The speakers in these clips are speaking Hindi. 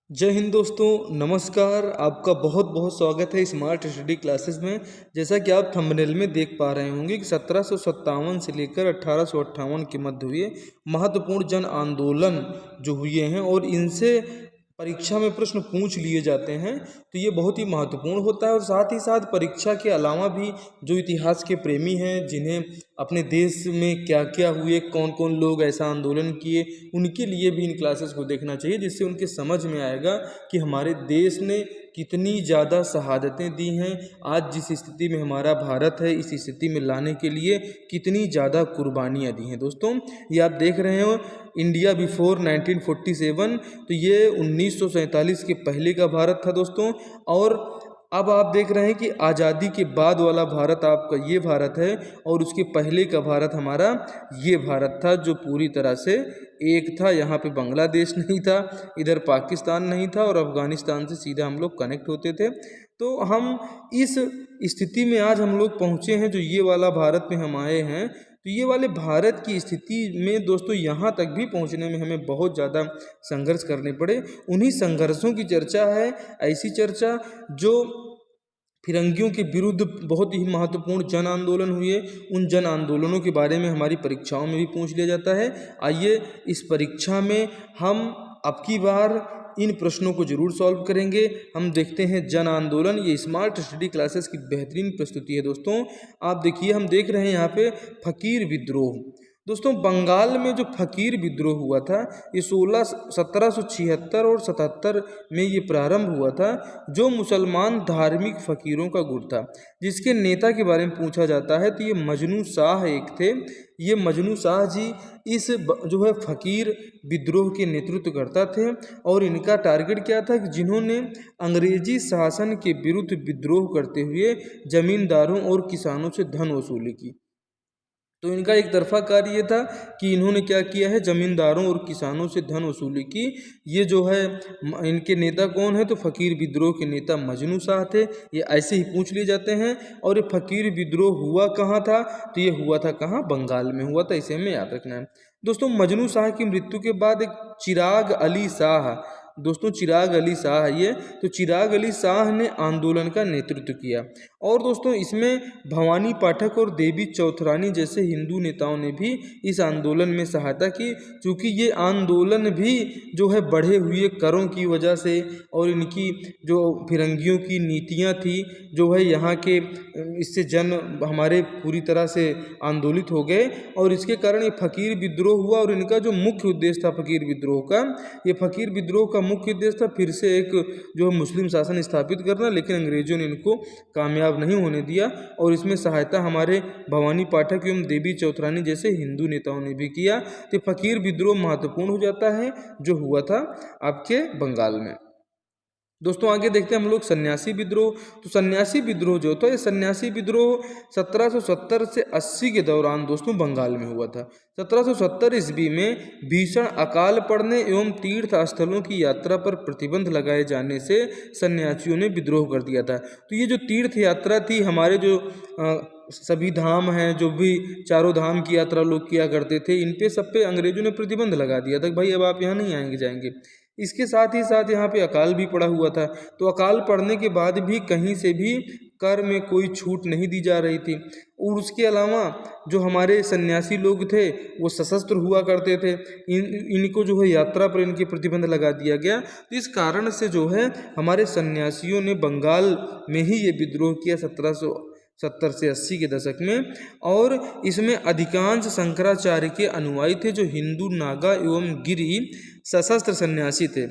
जय हिंद दोस्तों, नमस्कार। आपका बहुत बहुत स्वागत है स्मार्ट स्टडी क्लासेस में। जैसा कि आप थंबनेल में देख पा रहे होंगे कि 1757 से लेकर 1858 के मध्य हुए महत्वपूर्ण जन आंदोलन जो हुए हैं और इनसे परीक्षा में प्रश्न पूछ लिए जाते हैं, तो ये बहुत ही महत्वपूर्ण होता है। और साथ ही साथ परीक्षा के अलावा भी जो इतिहास के प्रेमी हैं, जिन्हें अपने देश में क्या क्या हुए, कौन कौन लोग ऐसा आंदोलन किए, उनके लिए भी इन क्लासेस को देखना चाहिए, जिससे उनके समझ में आएगा कि हमारे देश ने कितनी ज़्यादा शहादतें दी हैं। आज जिस स्थिति में हमारा भारत है, इस स्थिति में लाने के लिए कितनी ज़्यादा कुर्बानियाँ दी हैं। दोस्तों, ये आप देख रहे हो इंडिया बिफोर 1947, तो ये 1947 के पहले का भारत था दोस्तों। और अब आप देख रहे हैं कि आज़ादी के बाद वाला भारत आपका ये भारत है, और उसके पहले का भारत हमारा ये भारत था, जो पूरी तरह से एक था। यहाँ पे बांग्लादेश नहीं था, इधर पाकिस्तान नहीं था, और अफ़गानिस्तान से सीधा हम लोग कनेक्ट होते थे। तो हम इस स्थिति में आज हम लोग पहुँचे हैं, जो ये वाला भारत में हम आए हैं। तो ये वाले भारत की स्थिति में दोस्तों, यहाँ तक भी पहुँचने में हमें बहुत ज़्यादा संघर्ष करने पड़े। उन्हीं संघर्षों की चर्चा है, ऐसी चर्चा जो फिरंगियों के विरुद्ध बहुत ही महत्वपूर्ण जन आंदोलन हुए। उन जन आंदोलनों के बारे में हमारी परीक्षाओं में भी पूछ लिया जाता है। आइए इस परीक्षा में हम अब की बार इन प्रश्नों को जरूर सॉल्व करेंगे। हम देखते हैं जन आंदोलन। ये स्मार्ट स्टडी क्लासेस की बेहतरीन प्रस्तुति है दोस्तों। आप देखिए, हम देख रहे हैं यहाँ पे फकीर विद्रोह। दोस्तों, बंगाल में जो फकीर विद्रोह हुआ था, ये 1776 और 77 में ये प्रारंभ हुआ था, जो मुसलमान धार्मिक फकीरों का गुट था। जिसके नेता के बारे में पूछा जाता है, तो ये मजनू शाह एक थे। ये मजनू शाह जी इस जो है फकीर विद्रोह के नेतृत्व करता थे। और इनका टारगेट क्या था कि जिन्होंने अंग्रेजी शासन के विरुद्ध विद्रोह करते हुए जमींदारों और किसानों से धन वसूली की। तो इनका एक तरफा कार्य ये था कि इन्होंने क्या किया है, जमींदारों और किसानों से धन वसूली की। ये जो है इनके नेता कौन है, तो फकीर विद्रोह के नेता मजनू शाह थे। ये ऐसे ही पूछ लिए जाते हैं। और ये फकीर विद्रोह हुआ कहाँ था, तो ये हुआ था कहाँ, बंगाल में हुआ था। इसे हमें याद रखना है दोस्तों। मजनू शाह की मृत्यु के बाद एक चिराग अली शाह, दोस्तों चिराग अली शाह ये, तो चिराग अली शाह ने आंदोलन का नेतृत्व किया। और दोस्तों, इसमें भवानी पाठक और देवी चौधरानी जैसे हिंदू नेताओं ने भी इस आंदोलन में सहायता की। क्योंकि ये आंदोलन भी जो है बढ़े हुए करों की वजह से और इनकी जो फिरंगियों की नीतियां थी, जो है यहाँ के, इससे जन हमारे पूरी तरह से आंदोलित हो गए। और इसके कारण ये फकीर विद्रोह हुआ। और इनका जो मुख्य उद्देश्य था फकीर विद्रोह का, ये फकीर विद्रोह का मुख्य उद्देश्य था फिर से एक जो मुस्लिम शासन स्थापित करना। लेकिन अंग्रेजों ने इनको कामयाब नहीं होने दिया। और इसमें सहायता हमारे भवानी पाठक एवं देवी चौधरानी जैसे हिंदू नेताओं ने भी किया। तो फकीर विद्रोह महत्वपूर्ण हो जाता है, जो हुआ था आपके बंगाल में। दोस्तों, आगे देखते हैं हम लोग सन्यासी विद्रोह। तो सन्यासी विद्रोह जो था, ये सन्यासी विद्रोह 1770 से 80 के दौरान दोस्तों बंगाल में हुआ था। 1770 ईस्वी में भीषण अकाल पड़ने एवं तीर्थ स्थलों की यात्रा पर प्रतिबंध लगाए जाने से सन्यासियों ने विद्रोह कर दिया था। तो ये जो तीर्थ यात्रा थी, हमारे जो सभी धाम हैं, जो भी चारों धाम की यात्रा लोग किया करते थे, इन पे सब पे अंग्रेजों ने प्रतिबंध लगा दिया था कि भाई अब आप यहाँ नहीं आएंगे जाएंगे। इसके साथ ही साथ यहाँ पे अकाल भी पड़ा हुआ था। तो अकाल पड़ने के बाद भी कहीं से भी कर में कोई छूट नहीं दी जा रही थी। और उसके अलावा जो हमारे सन्यासी लोग थे, वो सशस्त्र हुआ करते थे। इनको जो है यात्रा पर इनके प्रतिबंध लगा दिया गया। तो इस कारण से जो है हमारे सन्यासियों ने बंगाल में ही ये विद्रोह किया 1770 से 80 के दशक में। और इसमें अधिकांश शंकराचार्य के अनुयायी थे, जो हिंदू, नागा एवं गिरी सशस्त्र सन्यासी थे।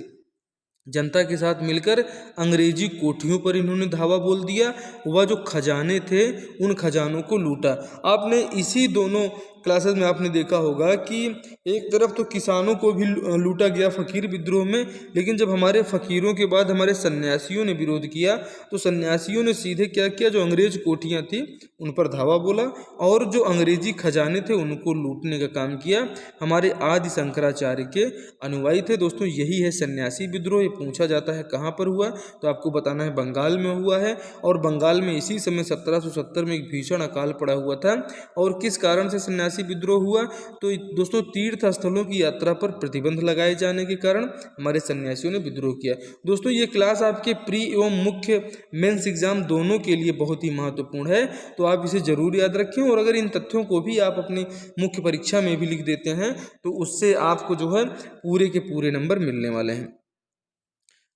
जनता के साथ मिलकर अंग्रेजी कोठियों पर इन्होंने धावा बोल दिया। वह जो खजाने थे, उन खजानों को लूटा। आपने इसी दोनों क्लासेस में आपने देखा होगा कि एक तरफ तो किसानों को भी लूटा गया फकीर विद्रोह में, लेकिन जब हमारे फकीरों के बाद हमारे सन्यासियों ने विरोध किया, तो सन्यासियों ने सीधे क्या किया, जो अंग्रेज कोठियाँ थी उन पर धावा बोला और जो अंग्रेजी खजाने थे उनको लूटने का काम किया। हमारे आदि शंकराचार्य के अनुयायी थे दोस्तों। यही है सन्यासी विद्रोह। ये पूछा जाता है कहाँ पर हुआ, तो आपको बताना है बंगाल में हुआ है। और बंगाल में इसी समय 1770 में एक भीषण अकाल पड़ा हुआ था। और किस कारण से सन्यासी सन्यासी विद्रोह हुआ। तो दोस्तों तीर्थ स्थलों की यात्रा पर प्रतिबंध लगाए जाने के कारण हमारे सन्यासियों ने विद्रोह किया। दोस्तों ये क्लास आपके प्री एवं मुख्य मेंस एग्जाम दोनों के लिए बहुत ही महत्वपूर्ण है, तो आप इसे जरूर याद रखें। और अगर इन तथ्यों को भी आप अपनी मुख्य परीक्षा में भी लिख देते हैं तो उससे आपको जो है पूरे के पूरे नंबर मिलने वाले हैं।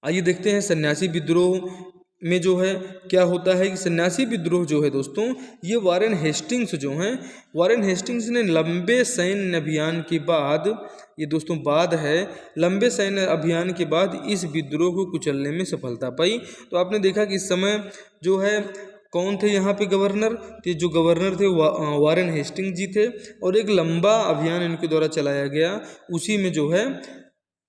आइए देखते हैं सन्यासी विद्रोह में जो है क्या होता है कि सन्यासी विद्रोह जो है दोस्तों, ये वारेन हेस्टिंग्स जो हैं, वारेन हेस्टिंग्स ने लंबे सैन्य अभियान के बाद, ये दोस्तों बाद है, लंबे सैन्य अभियान के बाद इस विद्रोह को कुचलने में सफलता पाई। तो आपने देखा कि इस समय जो है कौन थे यहाँ पे गवर्नर, तो जो गवर्नर थे वारेन हेस्टिंग जी थे, और एक लंबा अभियान इनके द्वारा चलाया गया, उसी में जो है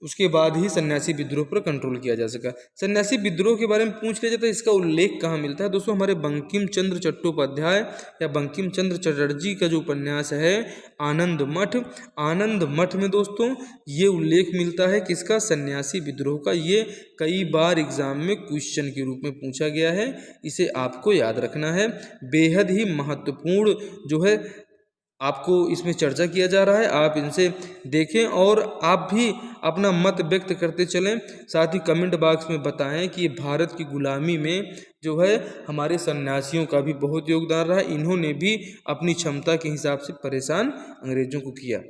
उसके बाद ही सन्यासी विद्रोह पर कंट्रोल किया जा सका। सन्यासी विद्रोह के बारे में पूछ लिया जाता है, इसका उल्लेख कहाँ मिलता है दोस्तों, हमारे बंकिम चंद्र चट्टोपाध्याय या बंकिम चंद्र चटर्जी का जो उपन्यास है आनंद मठ, आनंद मठ में दोस्तों ये उल्लेख मिलता है किसका, सन्यासी विद्रोह का। ये कई बार एग्जाम में क्वेश्चन के रूप में पूछा गया है, इसे आपको याद रखना है। बेहद ही महत्वपूर्ण जो है आपको इसमें चर्चा किया जा रहा है, आप इनसे देखें और आप भी अपना मत व्यक्त करते चलें। साथ ही कमेंट बॉक्स में बताएं कि भारत की गुलामी में जो है हमारे सन्यासियों का भी बहुत योगदान रहा, इन्होंने भी अपनी क्षमता के हिसाब से परेशान अंग्रेजों को किया।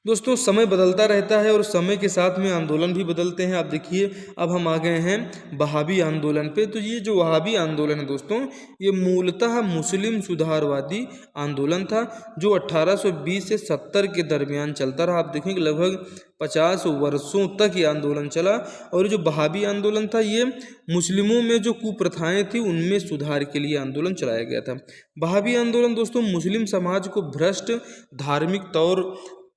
दोस्तों समय बदलता रहता है और समय के साथ में आंदोलन भी बदलते हैं। आप देखिए अब हम आ गए हैं वहाबी आंदोलन पे। तो ये जो वहाबी आंदोलन है दोस्तों, ये मूलतः मुस्लिम सुधारवादी आंदोलन था जो 1820 से 70 के दरमियान चलता रहा। आप देखेंगे लगभग 50 वर्षों तक ये आंदोलन चला। और जो वहाबी आंदोलन था ये मुस्लिमों में जो कुप्रथाएं थी उनमें सुधार के लिए आंदोलन चलाया गया था। वहाबी आंदोलन दोस्तों मुस्लिम समाज को भ्रष्ट धार्मिक तौर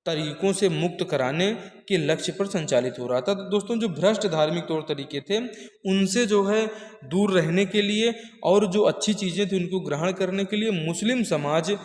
तरीकों से मुक्त कराने के लक्ष्य पर संचालित हो रहा था। तो दोस्तों जो भ्रष्ट धार्मिक तौर तरीके थे उनसे जो है दूर रहने के लिए और जो अच्छी चीज़ें थी उनको ग्रहण करने के लिए मुस्लिम समाज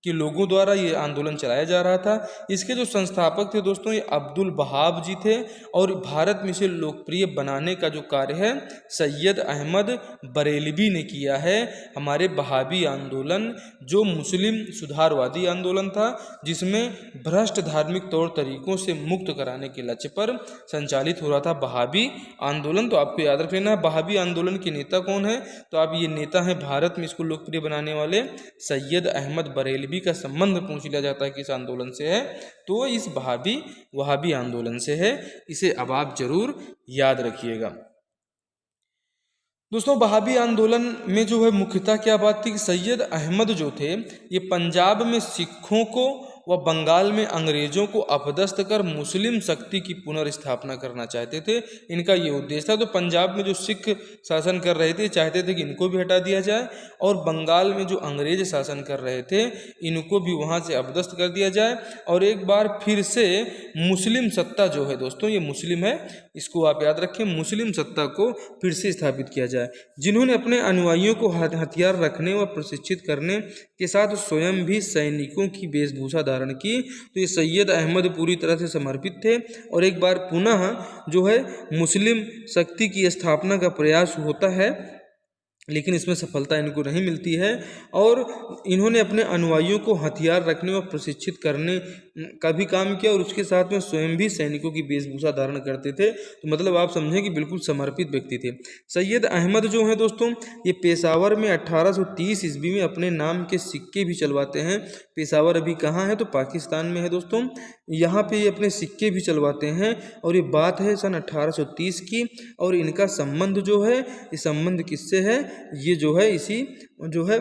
के लोगों द्वारा ये आंदोलन चलाया जा रहा था। इसके जो संस्थापक थे दोस्तों ये अब्दुल वहाब जी थे। और भारत में इसे लोकप्रिय बनाने का जो कार्य है सैयद अहमद बरेलवी ने किया है। हमारे वहाबी आंदोलन जो मुस्लिम सुधारवादी आंदोलन था जिसमें भ्रष्ट धार्मिक तौर तरीकों से मुक्त कराने के लक्ष्य पर संचालित हो रहा था वहाबी आंदोलन। तो आपको याद रख लेना है वहाबी आंदोलन के नेता कौन है, तो आप ये नेता हैं भारत में इसको लोकप्रिय बनाने वाले सैयद अहमद बरेलवी का संबंध पूछ लिया जाता है किस आंदोलन से है, तो इस वहाबी आंदोलन से है। इसे अब आप जरूर याद रखिएगा। दोस्तों वहाबी आंदोलन में जो है मुख्यतः क्या बात थी कि सैयद अहमद जो थे ये पंजाब में सिखों को व बंगाल में अंग्रेजों को अपदस्थ कर मुस्लिम शक्ति की पुनर्स्थापना करना चाहते थे। इनका ये उद्देश्य था। तो पंजाब में जो सिख शासन कर रहे थे चाहते थे कि इनको भी हटा दिया जाए और बंगाल में जो अंग्रेज शासन कर रहे थे इनको भी वहाँ से अपदस्थ कर दिया जाए और एक बार फिर से मुस्लिम सत्ता जो है दोस्तों ये मुस्लिम है, इसको आप याद रखें, मुस्लिम सत्ता को फिर से स्थापित किया जाए। जिन्होंने अपने अनुयायियों को हथियार रखने व प्रशिक्षित करने के साथ स्वयं भी सैनिकों की वेशभूषा धारण की। तो ये सैयद अहमद पूरी तरह से समर्पित थे और एक बार पुनः जो है मुस्लिम शक्ति की स्थापना का प्रयास होता है लेकिन इसमें सफलता इनको नहीं मिलती है। और इन्होंने अपने अनुयायियों को हथियार रखने व प्रशिक्षित करने का भी काम किया और उसके साथ में स्वयं भी सैनिकों की वेशभूषा धारण करते थे। तो मतलब आप समझें कि बिल्कुल समर्पित व्यक्ति थे। सैयद अहमद जो हैं दोस्तों ये पेशावर में 1830 ईस्वी में अपने नाम के सिक्के भी चलवाते हैं। पेशावर अभी कहाँ है, तो पाकिस्तान में है दोस्तों। यहाँ पे ये अपने सिक्के भी चलवाते हैं और ये बात है सन 1830 की। और इनका संबंध जो है ये संबंध किससे है, ये जो है इसी जो है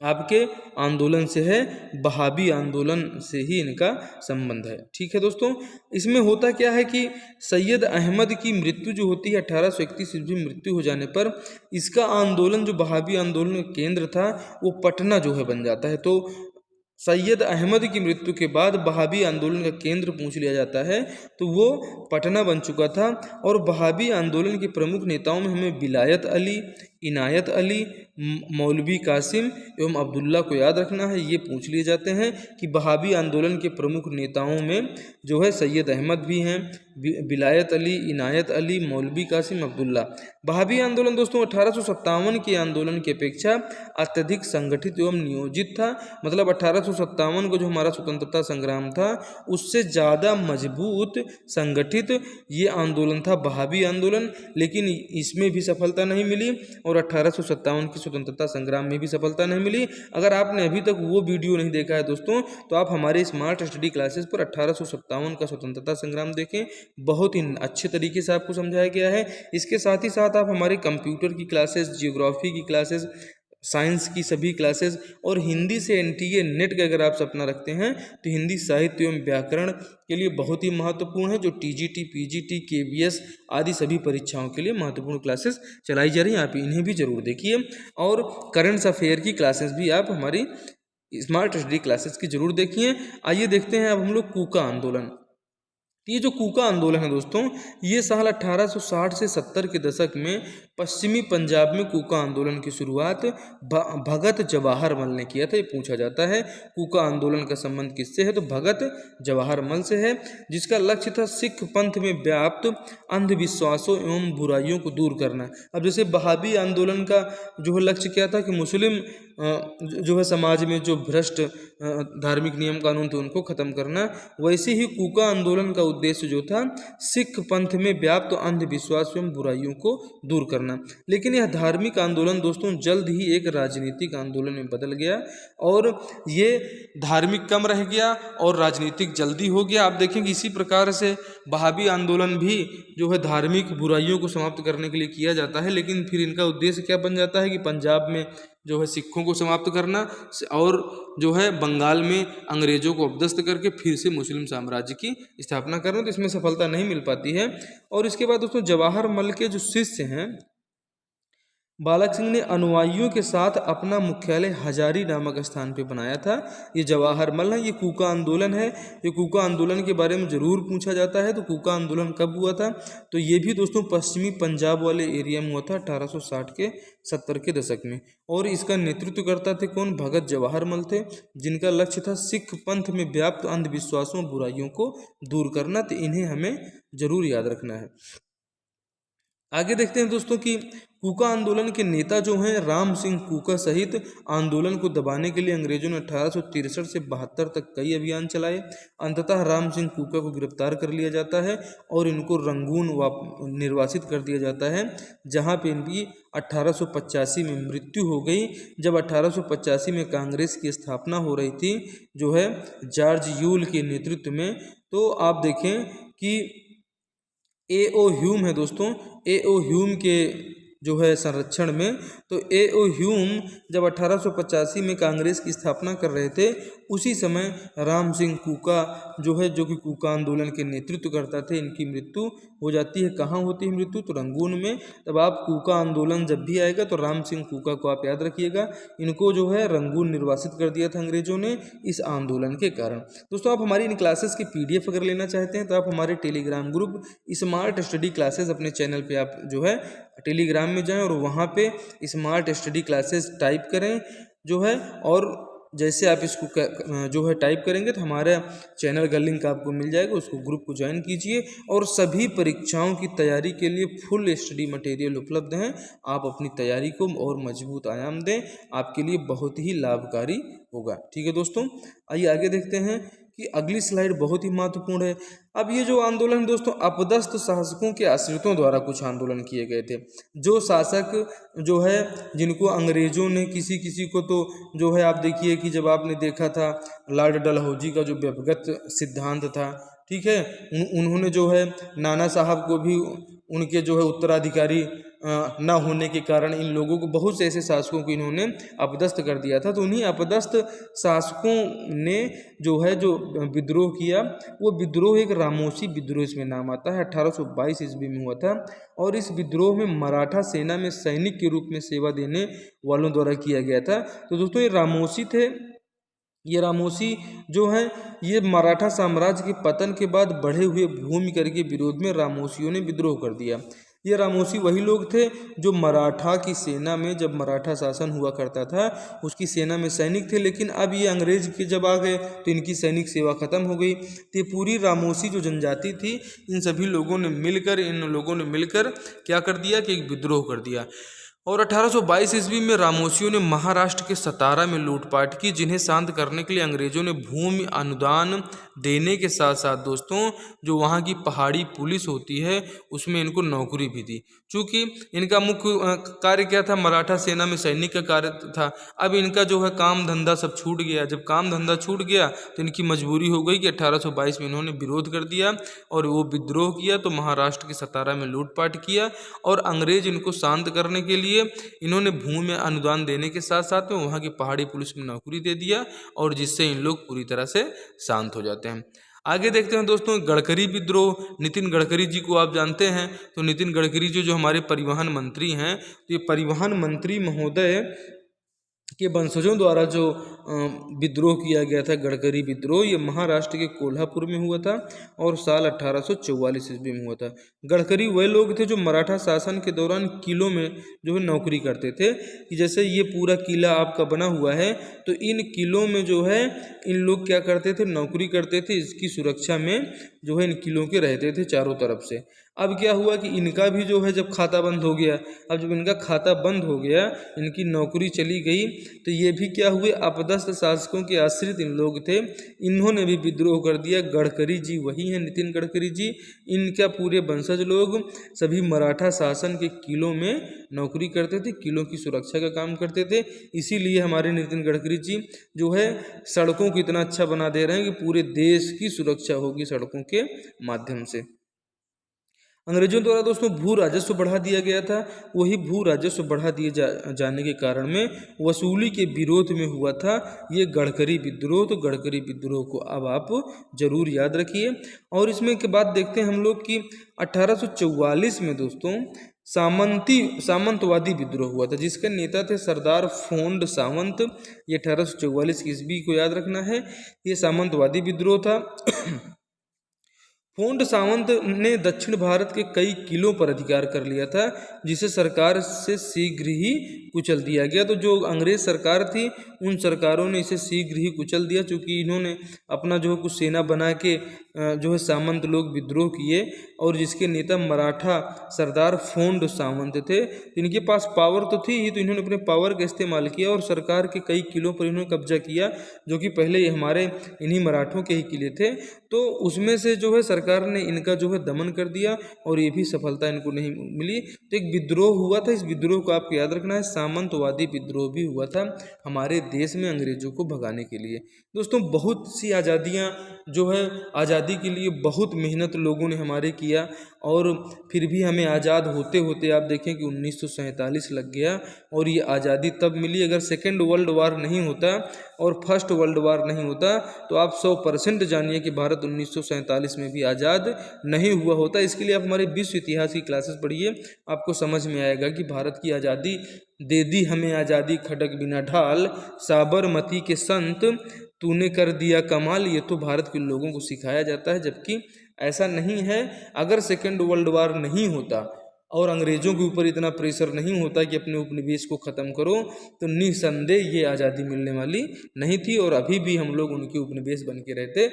आपके आंदोलन से है, वहाबी आंदोलन से ही इनका संबंध है। ठीक है दोस्तों, इसमें होता क्या है कि सैयद अहमद की मृत्यु जो होती है 1831 ईस्वी में मृत्यु हो जाने पर इसका आंदोलन जो वहाबी आंदोलन का केंद्र था वो पटना जो है बन जाता है। तो सैयद अहमद की मृत्यु के बाद वहाबी आंदोलन का केंद्र पूछ लिया जाता है तो वो पटना बन चुका था। और वहाबी आंदोलन के प्रमुख नेताओं में हमें विलायत अली, इनायत अली, मौलवी कासिम एवं अब्दुल्ला को याद रखना है, ये पूछ लिए जाते हैं कि वहाबी आंदोलन के प्रमुख नेताओं में जो है सैयद अहमद भी हैं, विलायत अली, इनायत अली, मौलवी कासिम, अब्दुल्ला। वहाबी आंदोलन दोस्तों 1857 के आंदोलन की अपेक्षा अत्यधिक संगठित एवं नियोजित था। मतलब 1857 को जो हमारा स्वतंत्रता संग्राम था उससे ज़्यादा मजबूत संगठित ये आंदोलन था वहाबी आंदोलन, लेकिन इसमें भी सफलता नहीं मिली और 1857 की स्वतंत्रता संग्राम में भी सफलता नहीं मिली। अगर आपने अभी तक वो वीडियो नहीं देखा है दोस्तों तो आप हमारे स्मार्ट स्टडी क्लासेस पर 1857 का स्वतंत्रता संग्राम देखें, बहुत ही अच्छे तरीके से आपको समझाया गया है। इसके साथ ही साथ आप हमारे कंप्यूटर की क्लासेस, जियोग्राफी की क्लासेस, साइंस की सभी क्लासेस और हिंदी से एनटीए नेट का अगर आप सपना रखते हैं तो हिंदी साहित्य एवं व्याकरण के लिए बहुत ही महत्वपूर्ण है, जो टीजीटी, पीजीटी, केवीएस आदि सभी परीक्षाओं के लिए महत्वपूर्ण क्लासेस चलाई जा रही हैं, आप इन्हें भी जरूर देखिए। और करंट अफेयर की क्लासेस भी आप हमारी स्मार्ट स्टडी क्लासेस की जरूर देखिए। आइए देखते हैं अब हम लोग कूका आंदोलन। ये जो कूका आंदोलन है दोस्तों, ये साल 1860 से 70 के दशक में पश्चिमी पंजाब में कूका आंदोलन की शुरुआत भगत जवाहर मल ने किया था। ये पूछा जाता है कूका आंदोलन का संबंध किससे है, तो भगत जवाहर मल से है, जिसका लक्ष्य था सिख पंथ में व्याप्त अंधविश्वासों एवं बुराइयों को दूर करना। अब जैसे वहाबी आंदोलन का जो है लक्ष्य क्या था कि मुस्लिम जो है समाज में जो भ्रष्ट धार्मिक नियम कानून थे उनको खत्म करना, वैसे ही कूका आंदोलन का उद्देश्य जो था सिख पंथ में व्याप्त अंधविश्वास एवं बुराइयों को दूर करना। लेकिन यह धार्मिक आंदोलन दोस्तों जल्द ही एक राजनीतिक आंदोलन में बदल गया और ये धार्मिक कम रह गया और राजनीतिक जल्दी हो गया। आप देखेंगे इसी प्रकार से वहाबी आंदोलन भी जो है धार्मिक बुराइयों को समाप्त करने के लिए किया जाता है, लेकिन फिर इनका उद्देश्य क्या बन जाता है कि पंजाब में जो है सिखों को समाप्त करना और जो है बंगाल में अंग्रेजों को अपदस्थ करके फिर से मुस्लिम साम्राज्य की स्थापना करना। तो इसमें सफलता नहीं मिल पाती है। और इसके बाद दोस्तों जवाहर मल के जो शिष्य हैं बालक सिंह ने अनुयायियों के साथ अपना मुख्यालय हजारी नामक स्थान पे बनाया था। ये जवाहर मल है। ये कूका आंदोलन है। ये कूका आंदोलन के बारे में ज़रूर पूछा जाता है। तो कूका आंदोलन कब हुआ था, तो ये भी दोस्तों पश्चिमी पंजाब वाले एरिया में हुआ था 1860 के 70 के दशक में। और इसका नेतृत्व करता थे कौन, भगत जवाहर मल थे, जिनका लक्ष्य था सिख पंथ में व्याप्त अंधविश्वासों बुराइयों को दूर करना। तो इन्हें हमें जरूर याद रखना है। आगे देखते हैं दोस्तों कि कूका आंदोलन के नेता जो हैं राम सिंह कूका सहित आंदोलन को दबाने के लिए अंग्रेजों ने 1863 से 72 तक कई अभियान चलाए। अंततः राम सिंह कूका को गिरफ्तार कर लिया जाता है और इनको रंगून निर्वासित कर दिया जाता है, जहां पे इनकी 1885 में मृत्यु हो गई। जब 1885 में कांग्रेस की स्थापना हो रही थी जो है जॉर्ज यूल के नेतृत्व में, तो आप देखें कि ए.ओ. ह्यूम है दोस्तों, ए.ओ. ह्यूम के जो है संरक्षण में। तो ए.ओ. ह्यूम जब 1885 में कांग्रेस की स्थापना कर रहे थे, उसी समय राम सिंह कूका जो है, जो कि कूका आंदोलन के नेतृत्व करता थे, इनकी मृत्यु हो जाती है। कहाँ होती है मृत्यु, तो रंगून में। तब आप कूका आंदोलन जब भी आएगा तो राम सिंह कूका को आप याद रखिएगा। इनको जो है रंगून निर्वासित कर दिया था अंग्रेजों ने इस आंदोलन के कारण। दोस्तों आप हमारी इन क्लासेस की PDF अगर लेना चाहते हैं तो आप हमारे Telegram group smart study classes अपने चैनल पे आप जो है टेलीग्राम में जाएं और वहाँ पे स्मार्ट स्टडी क्लासेस टाइप करें जो है, और जैसे आप इसको जो है टाइप करेंगे तो हमारे चैनल का लिंक आपको मिल जाएगा, उसको ग्रुप को ज्वाइन कीजिए। और सभी परीक्षाओं की तैयारी के लिए फुल स्टडी मटेरियल उपलब्ध हैं। आप अपनी तैयारी को और मजबूत आयाम दें, आपके लिए बहुत ही लाभकारी होगा। ठीक है दोस्तों, आइए आगे देखते हैं कि अगली स्लाइड बहुत ही महत्वपूर्ण है। अब ये जो आंदोलन दोस्तों अपदस्थ शासकों के आश्रितों द्वारा कुछ आंदोलन किए गए थे। जो शासक जो है जिनको अंग्रेजों ने किसी किसी को तो जो है आप देखिए कि जब आपने देखा था लॉर्ड डलहौजी का जो व्यक्तिगत सिद्धांत था, ठीक है, उन्होंने जो है नाना साहब को भी उनके जो है उत्तराधिकारी न होने के कारण इन लोगों को, बहुत से ऐसे शासकों को इन्होंने अपदस्थ कर दिया था। तो उन्हीं अपदस्थ शासकों ने जो है जो विद्रोह किया, वो विद्रोह एक रामोसी विद्रोह इसमें नाम आता है, 1822 ईस्वी में हुआ था। और इस विद्रोह में मराठा सेना में सैनिक के रूप में सेवा देने वालों द्वारा किया गया था। तो दोस्तों ये रामोसी थे। ये रामोसी जो हैं ये मराठा साम्राज्य के पतन के बाद बढ़े हुए भूमिकर के विरोध में रामोसियों ने विद्रोह कर दिया। ये रामोशी वही लोग थे जो मराठा की सेना में, जब मराठा शासन हुआ करता था उसकी सेना में सैनिक थे, लेकिन अब ये अंग्रेज के जब आ गए तो इनकी सैनिक सेवा खत्म हो गई। तो ये पूरी रामोशी जो जनजाति थी, इन सभी लोगों ने मिलकर क्या कर दिया कि एक विद्रोह कर दिया। और 1822 ईस्वी में रामोसियों ने महाराष्ट्र के सतारा में लूटपाट की, जिन्हें शांत करने के लिए अंग्रेजों ने भूमि अनुदान देने के साथ साथ दोस्तों जो वहाँ की पहाड़ी पुलिस होती है उसमें इनको नौकरी भी दी। चूँकि इनका मुख्य कार्य क्या था, मराठा सेना में सैनिक का कार्य था। अब इनका जो है काम धंधा सब छूट गया। जब काम धंधा छूट गया तो इनकी मजबूरी हो गई कि 1822 में इन्होंने विरोध कर दिया और वो विद्रोह किया, तो महाराष्ट्र के सतारा में लूटपाट किया। और अंग्रेज इनको शांत करने के लिए इन्होंने भूमि में अनुदान देने के साथ साथ में वहाँ की पहाड़ी पुलिस में नौकरी दे दिया, और जिससे इन लोग पूरी तरह से शांत हो जाते हैं। आगे देखते हैं दोस्तों गडकरी विद्रोह। नितिन गडकरी जी को आप जानते हैं, तो नितिन गडकरी जो हमारे परिवहन मंत्री हैं, तो ये परिवहन मंत्री महोदय के वंशजों द्वारा जो विद्रोह किया गया था, गडकरी विद्रोह, ये महाराष्ट्र के कोल्हापुर में हुआ था और साल 1844 ईस्वी में हुआ था। गडकरी वह लोग थे जो मराठा शासन के दौरान किलों में जो है नौकरी करते थे, कि जैसे ये पूरा किला आपका बना हुआ है, तो इन किलों में जो है इन लोग क्या करते थे, नौकरी करते थे, इसकी सुरक्षा में जो है इन किलों के रहते थे चारों तरफ से। अब क्या हुआ कि इनका भी जो है जब खाता बंद हो गया, अब जब इनका खाता बंद हो गया, इनकी नौकरी चली गई, तो ये भी क्या हुए, अपदस्थ शासकों के आश्रित इन लोग थे, इन्होंने भी विद्रोह कर दिया। गडकरी जी वही हैं, नितिन गडकरी जी, इनका पूरे वंशज लोग सभी मराठा शासन के किलों में नौकरी करते थे, किलों की सुरक्षा का काम करते थे। इसीलिए हमारे नितिन गडकरी जी जो है सड़कों को इतना अच्छा बना दे रहे हैं कि पूरे देश की सुरक्षा होगी सड़कों के माध्यम से। अंग्रेजों द्वारा दोस्तों भू राजस्व बढ़ा दिया गया था। वही भू राजस्व बढ़ा दिए जाने के कारण में वसूली के विरोध में हुआ था ये गडकरी विद्रोह। तो गडकरी विद्रोह को अब आप जरूर याद रखिए। और इसमें के बाद देखते हैं हम लोग कि 1844 में दोस्तों सामंतवादी विद्रोह हुआ था, जिसके नेता थे सरदार फोंड सावंत। ये 1844 ईस्वी को याद रखना है, ये सामंतवादी विद्रोह था। फोंड सावंत ने दक्षिण भारत के कई किलों पर अधिकार कर लिया था, जिसे सरकार से शीघ्र ही कुचल दिया गया। तो जो अंग्रेज सरकार थी उन सरकारों ने इसे शीघ्र ही कुचल दिया, क्योंकि इन्होंने अपना जो है कुछ सेना बना के जो है सामंत लोग विद्रोह किए, और जिसके नेता मराठा सरदार फोंड सावंत थे। इनके पास पावर तो थी ही, तो इन्होंने अपने पावर का इस्तेमाल किया और सरकार के कई किलों पर इन्होंने कब्जा किया, जो कि पहले ये हमारे इन्हीं मराठों के ही किले थे। तो उसमें से जो है सरकार ने इनका जो है दमन कर दिया, और ये भी सफलता इनको नहीं मिली। तो एक विद्रोह हुआ था, इस विद्रोह को आपको याद रखना है, सामंतवादी विद्रोह भी हुआ था हमारे देश में अंग्रेजों को भगाने के लिए। दोस्तों बहुत सी आज़ादियाँ जो है, आज़ादी के लिए बहुत मेहनत लोगों ने हमारे किया, और फिर भी हमें आज़ाद होते होते आप देखें कि 1947 लग गया, और ये आज़ादी तब मिली। अगर सेकेंड वर्ल्ड वार नहीं होता और फर्स्ट वर्ल्ड वार नहीं होता तो आप 100% जानिए कि भारत 1947 में भी आज़ाद नहीं हुआ होता। इसके लिए आप हमारे विश्व इतिहास की क्लासेस पढ़िए, आपको समझ में आएगा कि भारत की आज़ादी दे दी हमें आज़ादी खटक बिना ढाल, साबरमती के संत तूने कर दिया कमाल। ये तो भारत के लोगों को सिखाया जाता है, जबकि ऐसा नहीं है। अगर सेकेंड वर्ल्ड वार नहीं होता और अंग्रेज़ों के ऊपर इतना प्रेशर नहीं होता कि अपने उपनिवेश को ख़त्म करो, तो निसंदेह ये आज़ादी मिलने वाली नहीं थी, और अभी भी हम लोग उनके उपनिवेश बन के रहते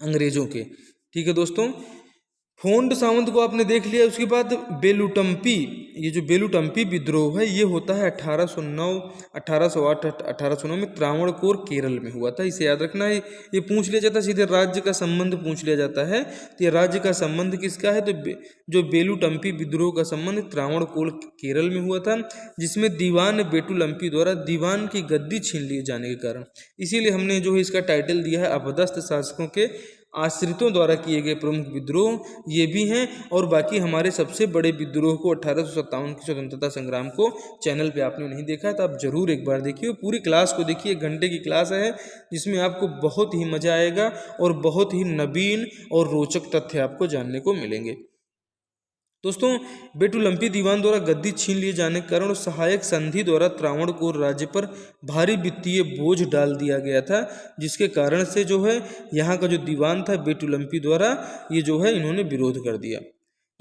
अंग्रेज़ों के। ठीक है दोस्तों, फोंड सावंत को आपने देख लिया। उसके बाद बेलुटम्पी, ये जो बेलुटम्पी विद्रोह है ये होता है 1809, 1808, 1809 में त्रावणकोर केरल में हुआ था। इसे याद रखना है। ये पूछ लिया जाता है, सीधे राज्य का संबंध पूछ लिया जाता है। तो ये राज्य का संबंध किसका है, तो जो बेलुटम्पी विद्रोह का संबंध त्रावणकोर केरल में हुआ था, जिसमें दीवान बेटुलम्पी द्वारा दीवान की गद्दी छीन लिए जाने के कारण। इसीलिए हमने जो है इसका टाइटल दिया है अपदस्थ शासकों के आश्रितों द्वारा किए गए प्रमुख विद्रोह ये भी हैं। और बाकी हमारे सबसे बड़े विद्रोह को 1857 की स्वतंत्रता संग्राम को चैनल पे आपने नहीं देखा है तो आप जरूर एक बार देखिए। पूरी क्लास को देखिए, 1 घंटे की क्लास है जिसमें आपको बहुत ही मज़ा आएगा और बहुत ही नवीन और रोचक तथ्य आपको जानने को मिलेंगे। दोस्तों, बेटुलम्पी दीवान द्वारा गद्दी छीन लिए जाने के कारण सहायक संधि द्वारा त्रावणकोर राज्य पर भारी वित्तीय बोझ डाल दिया गया था, जिसके कारण से जो है यहाँ का जो दीवान था बेटुलम्पी द्वारा ये जो है इन्होंने विरोध कर दिया।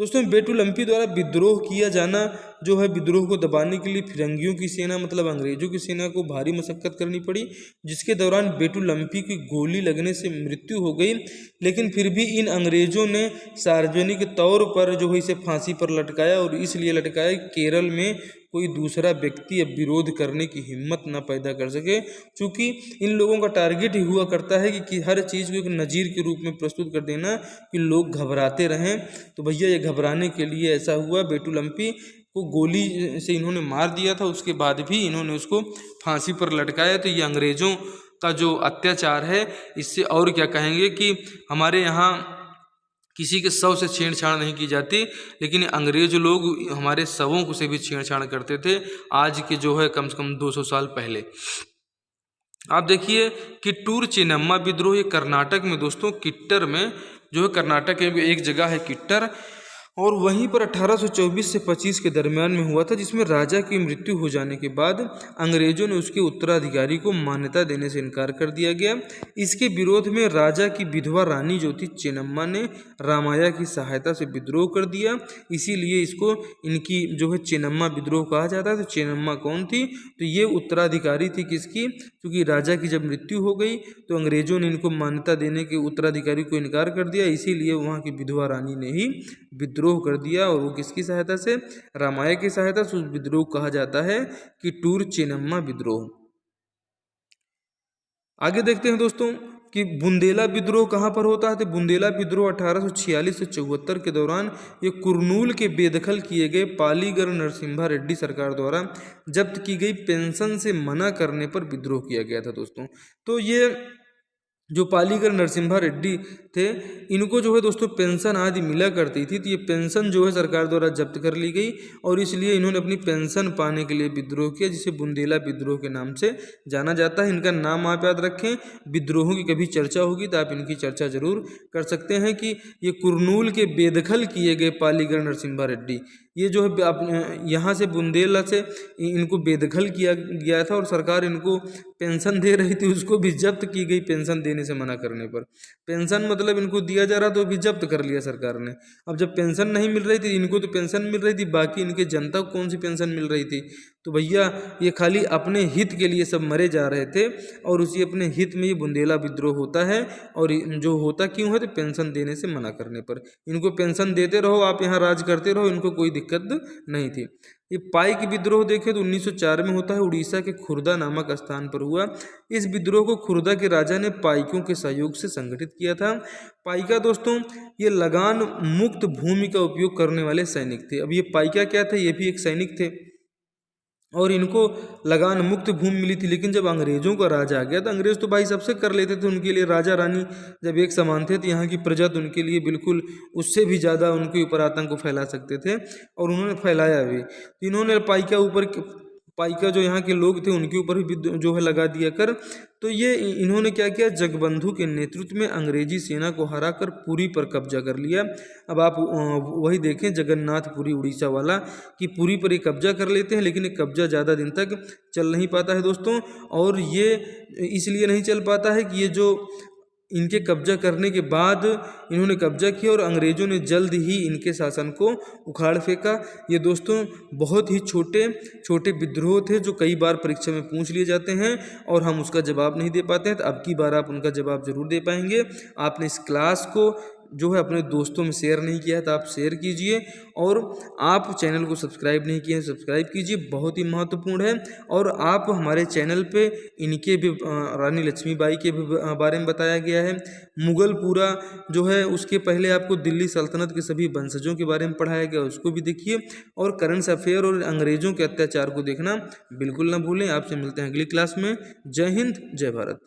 दोस्तों बेटुलम्पी द्वारा विद्रोह किया जाना जो है, विद्रोह को दबाने के लिए फिरंगियों की सेना मतलब अंग्रेजों की सेना को भारी मशक्कत करनी पड़ी, जिसके दौरान बेटुलम्पी की गोली लगने से मृत्यु हो गई। लेकिन फिर भी इन अंग्रेजों ने सार्वजनिक तौर पर जो है इसे फांसी पर लटकाया, और इसलिए लटकाया केरल में कोई दूसरा व्यक्ति अब विरोध करने की हिम्मत न पैदा कर सके, क्योंकि इन लोगों का टारगेट ही हुआ करता है कि हर चीज़ को एक नज़ीर के रूप में प्रस्तुत कर देना कि लोग घबराते रहें। तो भैया ये घबराने के लिए ऐसा हुआ, बेटुलम्पी को गोली से इन्होंने मार दिया था, उसके बाद भी इन्होंने उसको फांसी पर लटकाया। तो ये अंग्रेज़ों का जो अत्याचार है, इससे और क्या कहेंगे कि हमारे यहाँ किसी के शव से छेड़छाड़ नहीं की जाती, लेकिन अंग्रेज लोग हमारे शवों को से भी छेड़छाड़ करते थे, आज के जो है कम से कम 200 साल पहले। आप देखिए किट्टूर चेन्नम्मा विद्रोह, ये कर्नाटक में दोस्तों किट्टर में जो है, कर्नाटक में एक जगह है किट्टर, और वहीं पर 1824 से 25 के दरमियान में हुआ था, जिसमें राजा की मृत्यु हो जाने के बाद अंग्रेजों ने उसके उत्तराधिकारी को मान्यता देने से इनकार कर दिया गया। इसके विरोध में राजा की विधवा रानी जो थी चेन्नम्मा ने रामाया की सहायता से विद्रोह कर दिया, इसीलिए इसको इनकी जो है चेन्नम्मा विद्रोह कहा जाता है। तो चेन्नम्मा कौन थी? तो ये उत्तराधिकारी थी किसकी? क्योंकि राजा की जब मृत्यु हो गई तो अंग्रेजों ने इनको मान्यता देने के उत्तराधिकारी को इनकार कर दिया, इसीलिए वहाँ की विधवा रानी ने ही विद्रोह कर दिया, और वो किसकी सहायता से? रामाया की सहायता से। उस विद्रोह कहा जाता है किट्टूर चेन्नम्मा विद्रोह। आगे देखते हैं दोस्तों कि बुंदेला विद्रोह कहाँ पर होता है। तो बुंदेला विद्रोह 1846 से 74 के दौरान ये कुर्नूल के बेदखल किए गए पालीगढ़ नरसिम्हा रेड्डी सरकार द्वारा जब्त की गई पेंशन से मना करने पर विद्रोह किया गया था दोस्तों। तो ये जो पालीगढ़ नरसिम्हा रेड्डी थे, इनको जो है दोस्तों पेंशन आदि मिला करती थी, तो ये पेंशन जो है सरकार द्वारा जब्त कर ली गई, और इसलिए इन्होंने अपनी पेंशन पाने के लिए विद्रोह किया, जिसे बुंदेला विद्रोह के नाम से जाना जाता है। इनका नाम आप याद रखें, विद्रोहों की कभी चर्चा होगी तो आप इनकी चर्चा जरूर कर सकते हैं कि ये कुर्नूल के बेदखल किए गए पालीगढ़ नरसिम्हा रेड्डी, ये जो है यहाँ से बुंदेला से इनको बेदखल किया गया था, और सरकार इनको पेंशन दे रही थी, उसको भी जब्त की गई पेंशन देने से मना करने पर। पेंशन मतलब इनको दिया जा रहा तो भी जब्त कर लिया सरकार ने। अब जब पेंशन नहीं मिल रही थी, इनको तो पेंशन मिल रही थी, बाकी इनके जनता को कौन सी पेंशन मिल रही थी? तो भैया ये खाली अपने हित के लिए सब मरे जा रहे थे, और उसी अपने हित में ये बुंदेला विद्रोह होता है। और जो होता क्यों है? तो पेंशन देने से मना करने पर। इनको पेंशन देते रहो, आप यहाँ राज करते रहो, इनको कोई दिक्कत नहीं थी। ये पाइक विद्रोह देखें तो 1904 में होता है, उड़ीसा के खुर्दा नामक स्थान पर हुआ। इस विद्रोह को खुर्दा के राजा ने पाइकों के सहयोग से संगठित किया था। पाइका दोस्तों ये लगान मुक्त भूमि का उपयोग करने वाले सैनिक थे। अब ये पाइका क्या थे? ये भी एक सैनिक थे, और इनको लगान मुक्त भूमि मिली थी। लेकिन जब अंग्रेजों का राज आ गया तो अंग्रेज तो भाई सबसे कर लेते थे, उनके लिए राजा रानी जब एक समान थे, तो यहाँ की प्रजा तो उनके लिए बिल्कुल उससे भी ज़्यादा उनके ऊपर आतंक को फैला सकते थे, और उन्होंने फैलाया भी। तो इन्होंने पाइका जो यहाँ के लोग थे उनके ऊपर भी जो है लगा दिया कर। तो ये इन्होंने क्या किया? जगबंधु के नेतृत्व में अंग्रेजी सेना को हराकर पुरी पर कब्जा कर लिया। अब आप वही देखें जगन्नाथपुरी उड़ीसा वाला, कि पुरी पर ये कब्जा कर लेते हैं, लेकिन ये कब्जा ज़्यादा दिन तक चल नहीं पाता है दोस्तों। और ये इसलिए नहीं चल पाता है कि ये जो इनके कब्जा करने के बाद इन्होंने कब्जा किया, और अंग्रेज़ों ने जल्द ही इनके शासन को उखाड़ फेंका। ये दोस्तों बहुत ही छोटे छोटे विद्रोह थे, जो कई बार परीक्षा में पूछ लिए जाते हैं, और हम उसका जवाब नहीं दे पाते हैं। तो अब की बार आप उनका जवाब जरूर दे पाएंगे। आपने इस क्लास को जो है अपने दोस्तों में शेयर नहीं किया है तो आप शेयर कीजिए, और आप चैनल को सब्सक्राइब नहीं किए हैं सब्सक्राइब कीजिए, बहुत ही महत्वपूर्ण है। और आप हमारे चैनल पे इनके भी रानी लक्ष्मीबाई के भी बारे में बताया गया है। मुगलपुरा जो है उसके पहले आपको दिल्ली सल्तनत के सभी वंशजों के बारे में पढ़ाया गया, उसको भी देखिए। और करंट अफेयर और अंग्रेज़ों के अत्याचार को देखना बिल्कुल ना भूलें। आपसे मिलते हैं अगली क्लास में। जय हिंद, जय भारत।